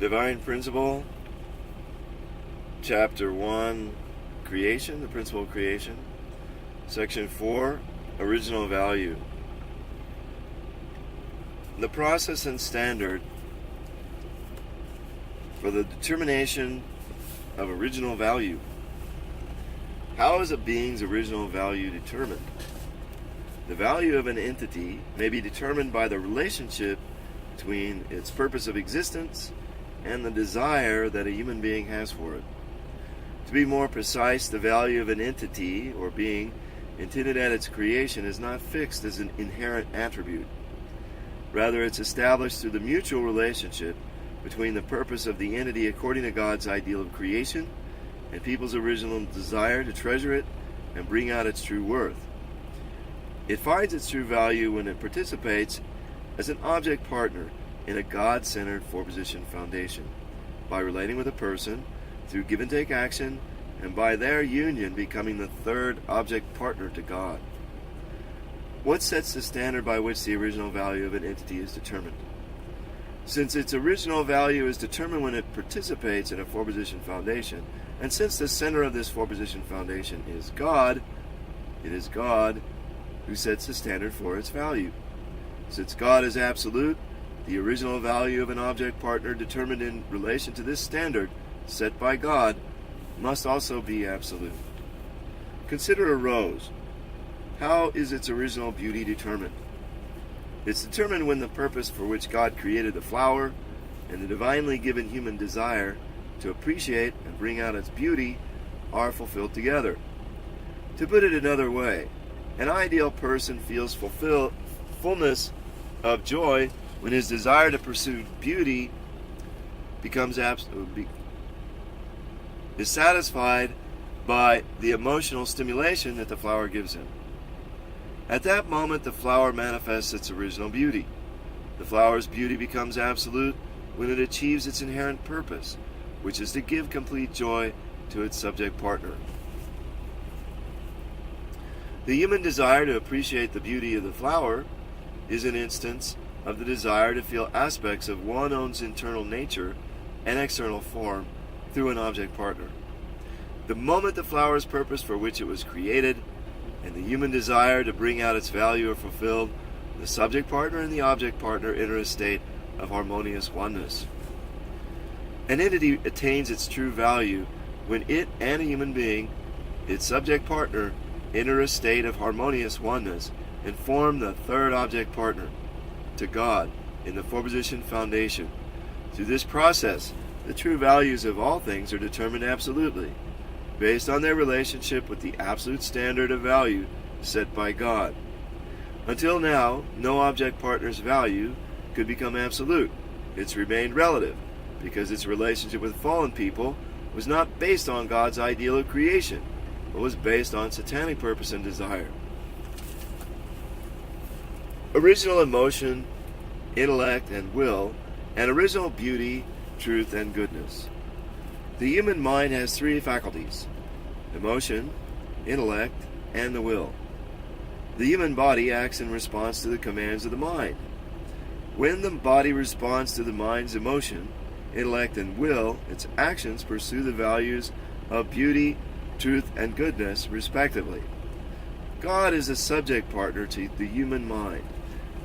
Divine Principle, Chapter 1, Creation, the Principle of Creation, Section 4, Original Value. The process and standard for the determination of original value. How is a being's original value determined? The value of an entity may be determined by the relationship between its purpose of existence and the desire that a human being has for it. To be more precise, the value of an entity or being intended at its creation is not fixed as an inherent attribute. Rather, it's established through the mutual relationship between the purpose of the entity according to God's ideal of creation and people's original desire to treasure it and bring out its true worth. It finds its true value when it participates as an object partner in a God-centered four-position foundation, by relating with a person through give-and-take action, and by their union becoming the third object partner to God. What sets the standard by which the original value of an entity is determined? Since its original value is determined when it participates in a four-position foundation, and since the center of this four-position foundation is God, it is God who sets the standard for its value. Since God is absolute, the original value of an object partner determined in relation to this standard set by God must also be absolute. Consider a rose. How is its original beauty determined? It's determined when the purpose for which God created the flower and the divinely given human desire to appreciate and bring out its beauty are fulfilled together. To put it another way, an ideal person feels fullness of joy when his desire to pursue beauty is satisfied by the emotional stimulation that the flower gives him. At that moment, the flower manifests its original beauty. The flower's beauty becomes absolute when it achieves its inherent purpose, which is to give complete joy to its subject partner. The human desire to appreciate the beauty of the flower is an instance of the desire to feel aspects of one's own internal nature and external form through an object partner. The moment the flower's purpose for which it was created and the human desire to bring out its value are fulfilled, the subject partner and the object partner enter a state of harmonious oneness. An entity attains its true value when it and a human being, its subject partner, enter a state of harmonious oneness and form the third object partner to God in the four-position foundation. Through this process, the true values of all things are determined absolutely, based on their relationship with the absolute standard of value set by God. Until now, no object partner's value could become absolute. It's remained relative, because its relationship with fallen people was not based on God's ideal of creation, but was based on satanic purpose and desire. Original emotion, intellect, and will, and original beauty, truth, and goodness. The human mind has three faculties: emotion, intellect, and the will. The human body acts in response to the commands of the mind. When the body responds to the mind's emotion, intellect, and will, its actions pursue the values of beauty, truth, and goodness, respectively. God is a subject partner to the human mind.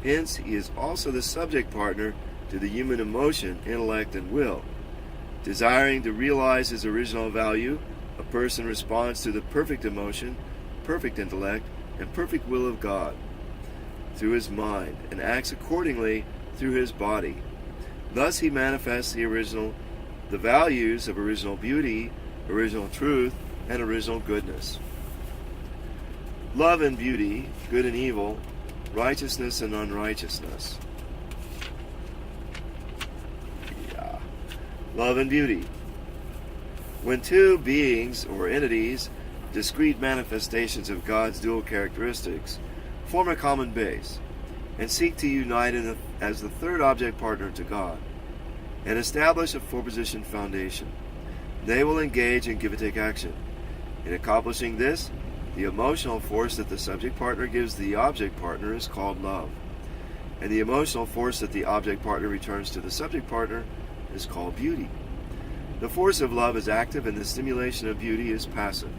Hence, he is also the subject partner to the human emotion, intellect, and will. Desiring to realize his original value, a person responds to the perfect emotion, perfect intellect, and perfect will of God through his mind, and acts accordingly through his body. Thus he manifests the values of original beauty, original truth, and original goodness. Love and beauty, good and evil, righteousness and unrighteousness. Love and beauty. When two beings or entities, discrete manifestations of God's dual characteristics, form a common base and seek to unite as the third object partner to God and establish a four-position foundation, they will engage in give-and-take action. In accomplishing this, the emotional force that the subject partner gives the object partner is called love, and the emotional force that the object partner returns to the subject partner is called beauty. The force of love is active and the stimulation of beauty is passive.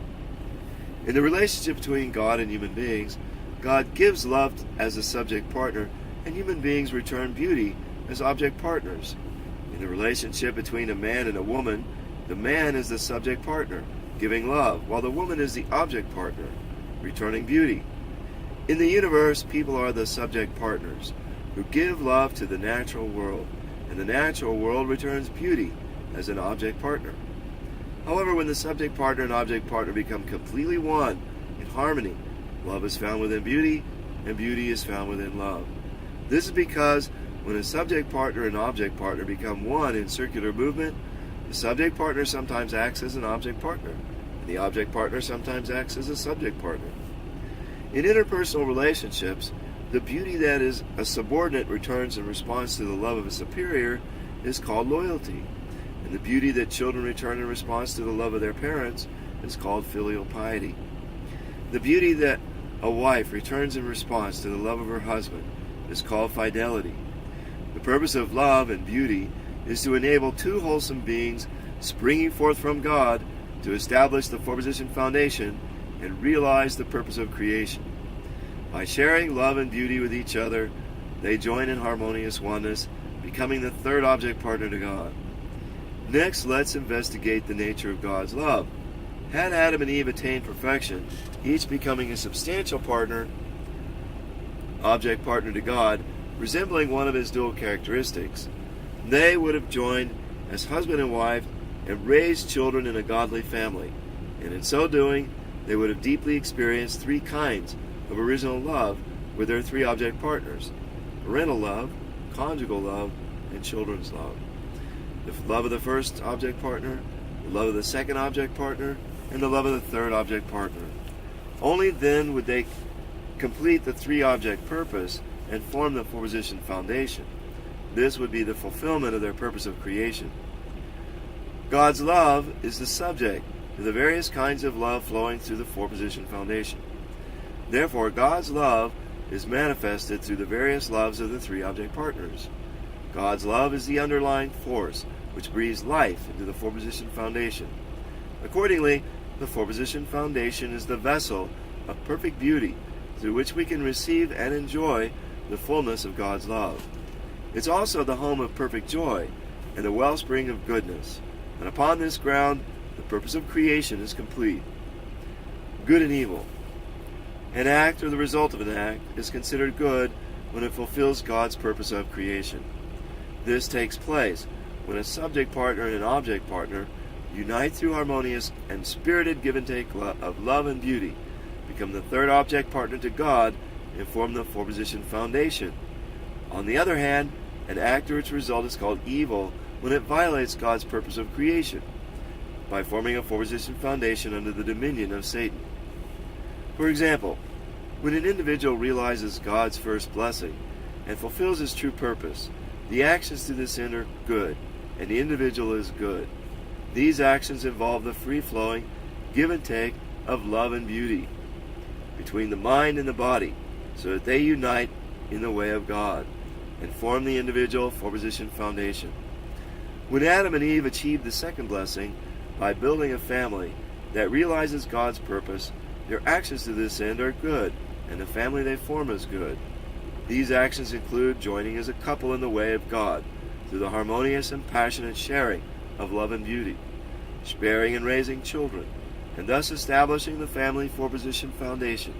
In the relationship between God and human beings, God gives love as a subject partner, and human beings return beauty as object partners. In the relationship between a man and a woman, the man is the subject partner, giving love, while the woman is the object partner, returning beauty. In the universe, people are the subject partners, who give love to the natural world, and the natural world returns beauty as an object partner. However, when the subject partner and object partner become completely one, in harmony, love is found within beauty, and beauty is found within love. This is because when a subject partner and object partner become one in circular movement, the subject partner sometimes acts as an object partner, and the object partner sometimes acts as a subject partner. In interpersonal relationships, the beauty that is a subordinate returns in response to the love of a superior is called loyalty, and the beauty that children return in response to the love of their parents is called filial piety. The beauty that a wife returns in response to the love of her husband is called fidelity. The purpose of love and beauty is to enable two wholesome beings springing forth from God to establish the four-position foundation and realize the purpose of creation. By sharing love and beauty with each other, they join in harmonious oneness, becoming the third object partner to God. Next, let's investigate the nature of God's love. Had Adam and Eve attained perfection, each becoming a substantial partner, object partner to God, resembling one of his dual characteristics, they would have joined as husband and wife and raised children in a godly family. And in so doing, they would have deeply experienced three kinds of original love with their three object partners: parental love, conjugal love, and children's love. The love of the first object partner, the love of the second object partner, and the love of the third object partner. Only then would they complete the three object purpose and form the four-position foundation. This would be the fulfillment of their purpose of creation. God's love is the subject to the various kinds of love flowing through the four-position foundation. Therefore, God's love is manifested through the various loves of the three object partners. God's love is the underlying force which breathes life into the four-position foundation. Accordingly, the four-position foundation is the vessel of perfect beauty through which we can receive and enjoy the fullness of God's love. It's also the home of perfect joy and the wellspring of goodness. And upon this ground, the purpose of creation is complete. Good and evil. An act or the result of an act is considered good when it fulfills God's purpose of creation. This takes place when a subject partner and an object partner unite through harmonious and spirited give and take of love and beauty, become the third object partner to God, and form the four-position foundation. On the other hand, an act or its result is called evil when it violates God's purpose of creation by forming a four-position foundation under the dominion of Satan. For example, when an individual realizes God's first blessing and fulfills his true purpose, the actions to this end are good, and the individual is good. These actions involve the free-flowing give and take of love and beauty between the mind and the body, so that they unite in the way of God and form the individual four-position foundation. When Adam and Eve achieved the second blessing by building a family that realizes God's purpose, their actions to this end are good, and the family they form is good. These actions include joining as a couple in the way of God through the harmonious and passionate sharing of love and beauty, sparing and raising children, and thus establishing the family four-position foundation.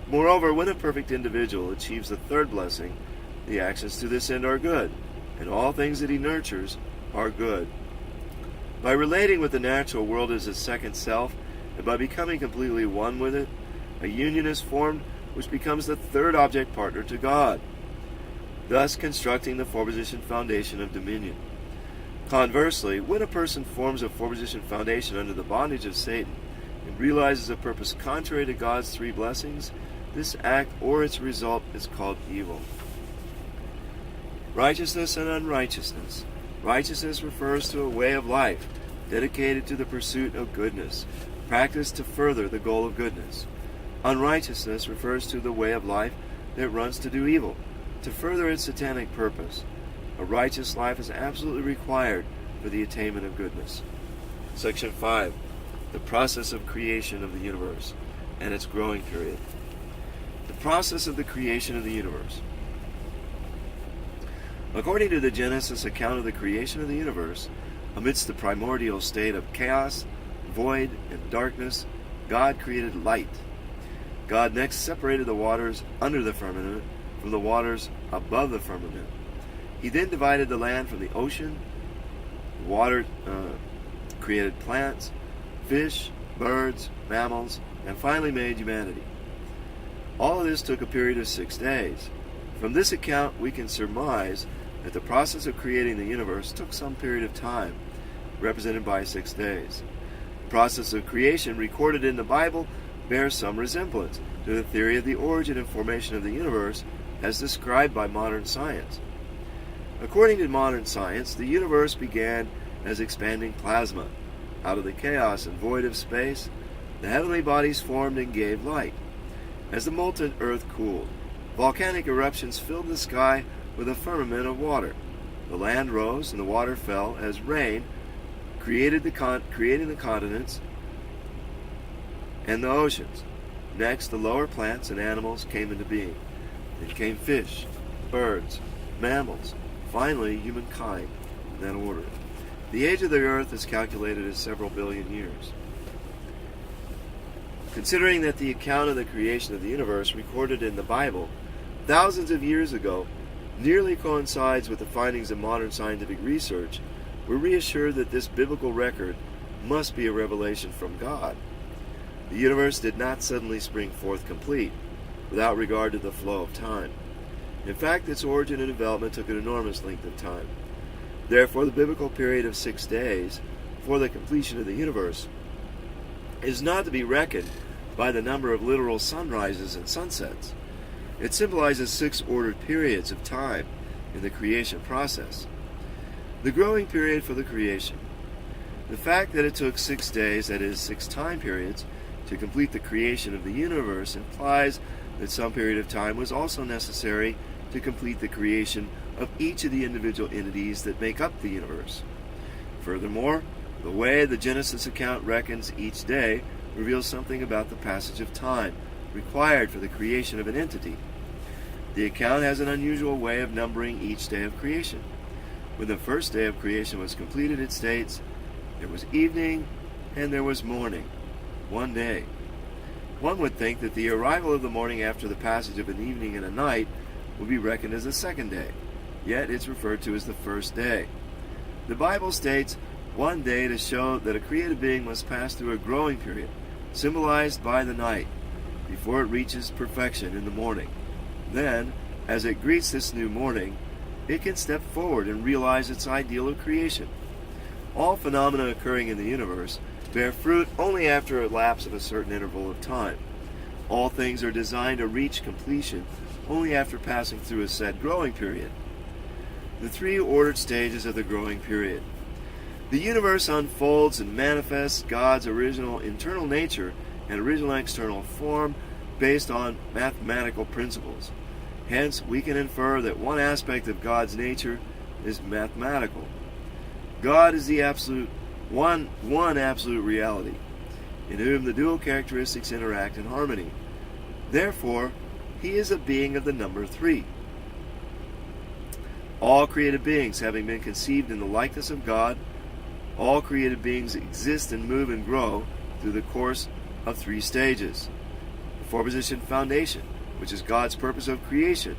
Moreover, when a perfect individual achieves the third blessing, the actions to this end are good, and all things that he nurtures are good. By relating with the natural world as a second self, and by becoming completely one with it, a union is formed which becomes the third object partner to God, thus constructing the four-position foundation of dominion. Conversely, when a person forms a four-position foundation under the bondage of Satan and realizes a purpose contrary to God's three blessings, this act or its result is called evil. Righteousness and unrighteousness. Righteousness refers to a way of life dedicated to the pursuit of goodness, practiced to further the goal of goodness. Unrighteousness refers to the way of life that runs to do evil, to further its satanic purpose. A righteous life is absolutely required for the attainment of goodness. Section 5. The process of creation of the universe and its growing period. The process of the creation of the universe. According to the Genesis account of the creation of the universe, amidst the primordial state of chaos, void, and darkness, God created light. God next separated the waters under the firmament from the waters above the firmament. He then divided the land from the ocean. Water created plants, fish, birds, mammals, and finally made humanity. All of this took a period of 6 days. From this account, we can surmise that the process of creating the universe took some period of time, represented by 6 days. The process of creation recorded in the Bible bears some resemblance to the theory of the origin and formation of the universe as described by modern science. According to modern science, the universe began as expanding plasma. Out of the chaos and void of space, the heavenly bodies formed and gave light. As the molten earth cooled, volcanic eruptions filled the sky with a firmament of water. The land rose and the water fell as rain, creating the continents and the oceans. Next, the lower plants and animals came into being. Then came fish, birds, mammals, finally humankind, in that order. The age of the earth is calculated as several billion years. Considering that the account of the creation of the universe recorded in the Bible thousands of years ago nearly coincides with the findings of modern scientific research, we're reassured that this biblical record must be a revelation from God. The universe did not suddenly spring forth complete, without regard to the flow of time. In fact, its origin and development took an enormous length of time. Therefore, the biblical period of 6 days for the completion of the universe is not to be reckoned by the number of literal sunrises and sunsets. It symbolizes 6 ordered periods of time in the creation process. The growing period for the creation. The fact that it took 6 days, that is, 6 time periods, to complete the creation of the universe implies that some period of time was also necessary to complete the creation of each of the individual entities that make up the universe. Furthermore, the way the Genesis account reckons each day reveals something about the passage of time required for the creation of an entity. The account has an unusual way of numbering each day of creation. When the first day of creation was completed, it states, there was evening and there was morning, one day. One would think that the arrival of the morning after the passage of an evening and a night would be reckoned as the second day, yet it's referred to as the first day. The Bible states one day to show that a created being must pass through a growing period, symbolized by the night, before it reaches perfection in the morning. Then, as it greets this new morning, it can step forward and realize its ideal of creation. All phenomena occurring in the universe bear fruit only after a lapse of a certain interval of time. All things are designed to reach completion only after passing through a said growing period. The 3 ordered stages of the growing period. The universe unfolds and manifests God's original internal nature and original external form based on mathematical principles. Hence, we can infer that one aspect of God's nature is mathematical. God is the absolute one absolute reality, in whom the dual characteristics interact in harmony. Therefore, he is a being of the number 3. All created beings, having been conceived in the likeness of God, all created beings exist and move and grow through the course of 3 stages. The 4-position foundation, which is God's purpose of creation,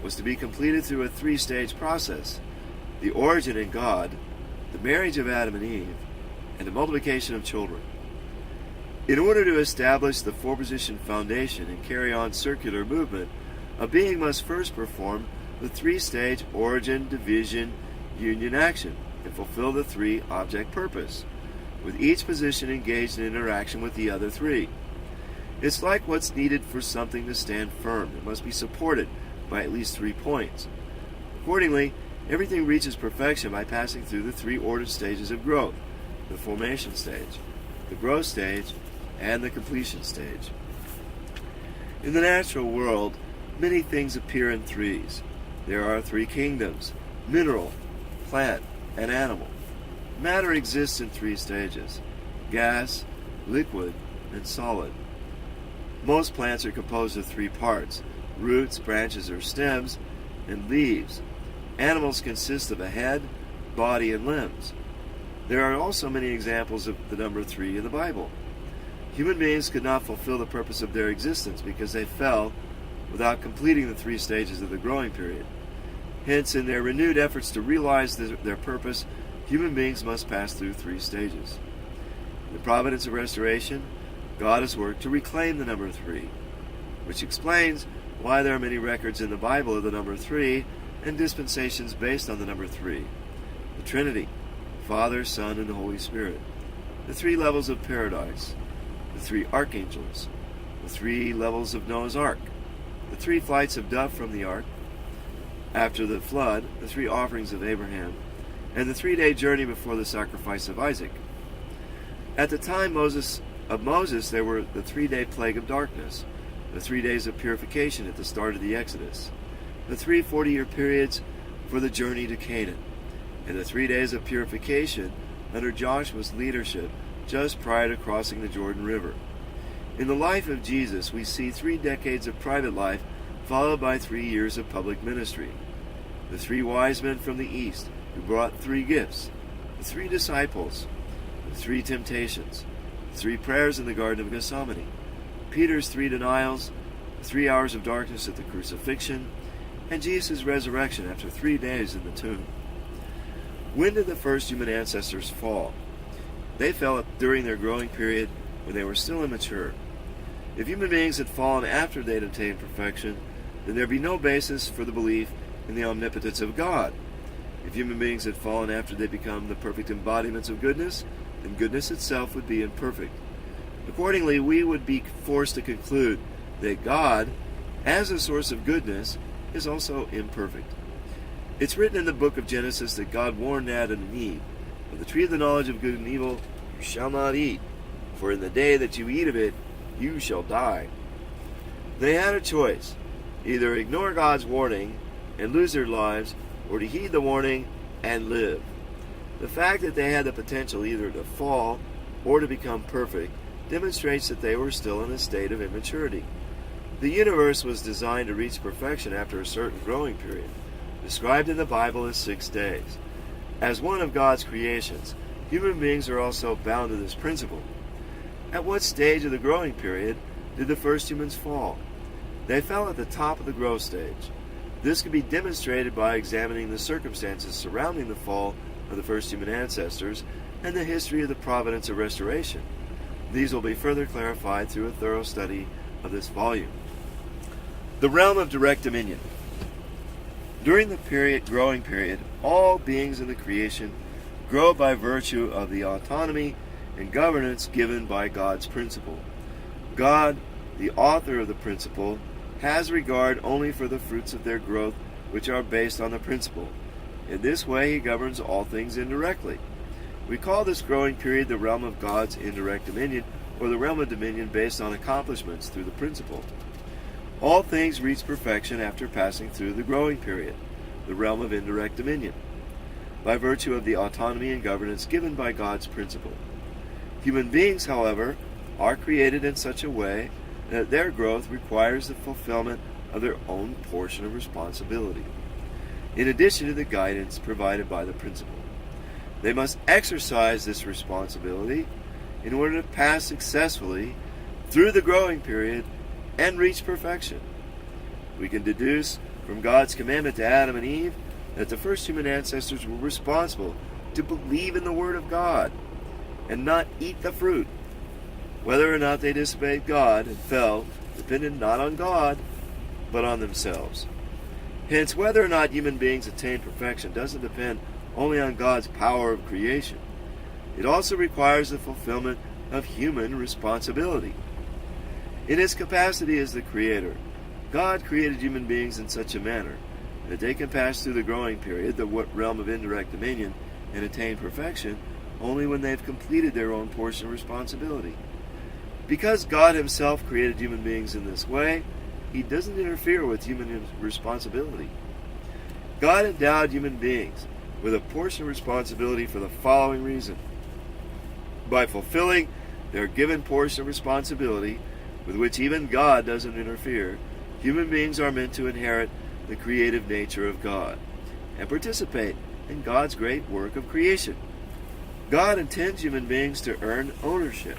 was to be completed through a 3-stage process: the origin in God, the marriage of Adam and Eve, and the multiplication of children. In order to establish the 4-position foundation and carry on circular movement, a being must first perform the 3-stage origin, division, union action, and fulfill the 3-object purpose, with each position engaged in interaction with the other 3. It's like what's needed for something to stand firm. It must be supported by at least 3 points. Accordingly, everything reaches perfection by passing through the 3 ordered stages of growth: the formation stage, the growth stage, and the completion stage. In the natural world, many things appear in threes. There are 3 kingdoms, mineral, plant, and animal. Matter exists in three stages: gas, liquid, and solid. Most plants are composed of three parts: roots, branches or stems, and leaves. Animals consist of a head, body, and limbs. There are also many examples of the number 3 in the Bible. Human beings could not fulfill the purpose of their existence because they fell without completing the 3 stages of the growing period. Hence, in their renewed efforts to realize their purpose, human beings must pass through 3 stages. In the providence of restoration, God has worked to reclaim the number 3, which explains why there are many records in the Bible of the number 3 and dispensations based on the number 3. The Trinity, Father, Son, and the Holy Spirit. The 3 levels of paradise. The 3 archangels. The 3 levels of Noah's Ark. The 3 flights of dove from the ark after the flood. The 3 offerings of Abraham. And the 3-day journey before the sacrifice of Isaac. At the time of Moses, there were the 3-day plague of darkness, the 3 days of purification at the start of the Exodus, the 3 40-year periods for the journey to Canaan, and the 3 days of purification under Joshua's leadership just prior to crossing the Jordan River. In the life of Jesus, we see 3 decades of private life followed by 3 years of public ministry. The 3 wise men from the east who brought 3 gifts, the 3 disciples, the 3 temptations, the 3 prayers in the Garden of Gethsemane, Peter's 3 denials, the 3 hours of darkness at the crucifixion, and Jesus' resurrection after 3 days in the tomb. When did the first human ancestors fall? They fell during their growing period when they were still immature. If human beings had fallen after they'd attained perfection, then there'd be no basis for the belief in the omnipotence of God. If human beings had fallen after they become the perfect embodiments of goodness, then goodness itself would be imperfect. Accordingly, we would be forced to conclude that God, as a source of goodness, is also imperfect. It's written in the book of Genesis that God warned Adam and Eve, "Of the tree of the knowledge of good and evil you shall not eat, for in the day that you eat of it, you shall die." They had a choice: either ignore God's warning and lose their lives, or to heed the warning and live. The fact that they had the potential either to fall or to become perfect demonstrates that they were still in a state of immaturity. The universe was designed to reach perfection after a certain growing period, described in the Bible as 6 days. As one of God's creations, human beings are also bound to this principle. At what stage of the growing period did the first humans fall? They fell at the top of the growth stage. This can be demonstrated by examining the circumstances surrounding the fall of the first human ancestors and the history of the providence of restoration. These will be further clarified through a thorough study of this volume. The realm of direct dominion. During the growing period, all beings in the creation grow by virtue of the autonomy and governance given by God's principle. God, the author of the principle, has regard only for the fruits of their growth, which are based on the principle. In this way, he governs all things indirectly. We call this growing period the realm of God's indirect dominion, or the realm of dominion based on accomplishments through the principle. All things reach perfection after passing through the growing period, the realm of indirect dominion, by virtue of the autonomy and governance given by God's principle. Human beings, however, are created in such a way that their growth requires the fulfillment of their own portion of responsibility, in addition to the guidance provided by the principle. They must exercise this responsibility in order to pass successfully through the growing period and reach perfection. We can deduce from God's commandment to Adam and Eve that the first human ancestors were responsible to believe in the Word of God and not eat the fruit. Whether or not they disobeyed God and fell depended not on God, but on themselves. Hence, whether or not human beings attain perfection doesn't depend only on God's power of creation. It also requires the fulfillment of human responsibility. In his capacity as the Creator, God created human beings in such a manner that they can pass through the growing period, the realm of indirect dominion, and attain perfection only when they've completed their own portion of responsibility. Because God himself created human beings in this way, he doesn't interfere with human responsibility. God endowed human beings with a portion of responsibility for the following reason. By fulfilling their given portion of responsibility, with which even God doesn't interfere, human beings are meant to inherit the creative nature of God and participate in God's great work of creation. God intends human beings to earn ownership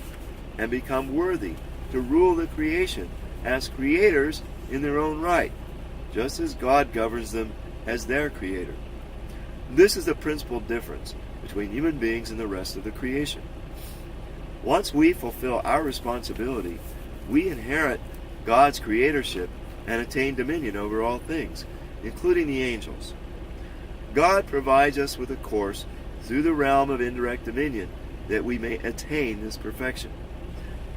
and become worthy to rule the creation as creators in their own right, just as God governs them as their creator. This is the principal difference between human beings and the rest of the creation. Once we fulfill our responsibility, we inherit God's creatorship and attain dominion over all things, including the angels. God provides us with a course through the realm of indirect dominion that we may attain this perfection.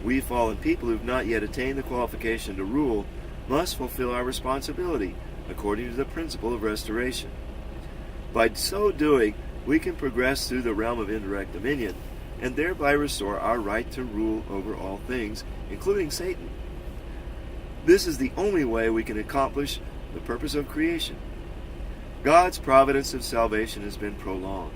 We fallen people who have not yet attained the qualification to rule must fulfill our responsibility according to the principle of restoration. By so doing, we can progress through the realm of indirect dominion and thereby restore our right to rule over all things, including Satan. This is the only way we can accomplish the purpose of creation. God's providence of salvation has been prolonged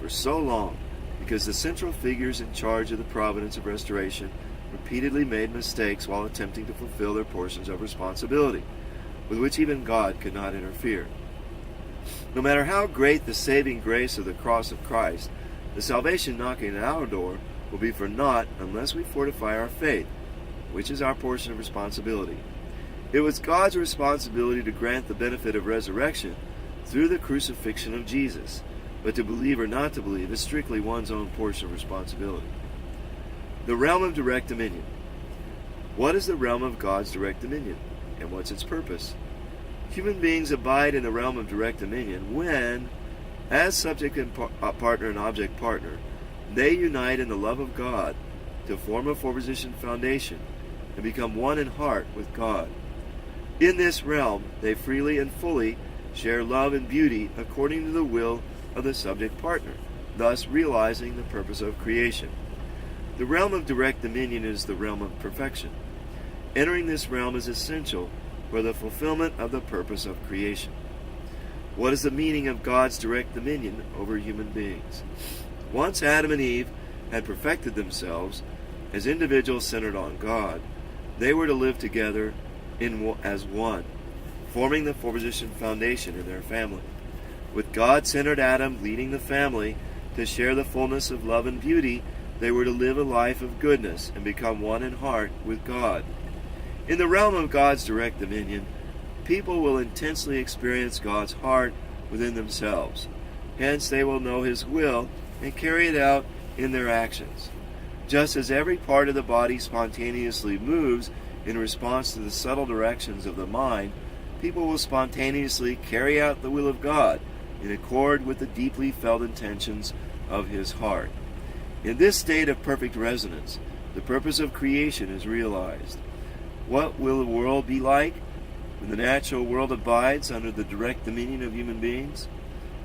for so long because the central figures in charge of the providence of restoration repeatedly made mistakes while attempting to fulfill their portions of responsibility, with which even God could not interfere. No matter how great the saving grace of the cross of Christ, the salvation knocking at our door will be for naught unless we fortify our faith, which is our portion of responsibility. It was God's responsibility to grant the benefit of resurrection through the crucifixion of Jesus, but to believe or not to believe is strictly one's own portion of responsibility. The realm of direct dominion. What is the realm of God's direct dominion, and what's its purpose? Human beings abide in the realm of direct dominion when, as subject and partner and object partner, they unite in the love of God to form a four-position foundation and become one in heart with God. In this realm, they freely and fully share love and beauty according to the will of the subject partner, thus realizing the purpose of creation. The realm of direct dominion is the realm of perfection. Entering this realm is essential for the fulfillment of the purpose of creation. What is the meaning of God's direct dominion over human beings? Once Adam and Eve had perfected themselves as individuals centered on God, they were to live together as one, forming the four-position foundation in their family. With God-centered Adam leading the family to share the fullness of love and beauty, they were to live a life of goodness and become one in heart with God. In the realm of God's direct dominion, people will intensely experience God's heart within themselves. Hence, they will know His will and carry it out in their actions. Just as every part of the body spontaneously moves in response to the subtle directions of the mind, people will spontaneously carry out the will of God in accord with the deeply felt intentions of His heart. In this state of perfect resonance, the purpose of creation is realized. What will the world be like when the natural world abides under the direct dominion of human beings?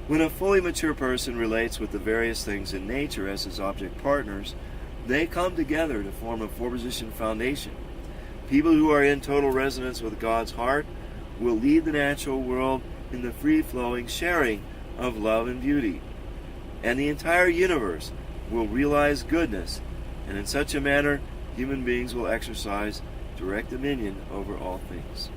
When a fully mature person relates with the various things in nature as his object partners, they come together to form a four-position foundation. People who are in total resonance with God's heart will lead the natural world in the free-flowing sharing of love and beauty. And the entire universe will realize goodness, and in such a manner, human beings will exercise direct dominion over all things.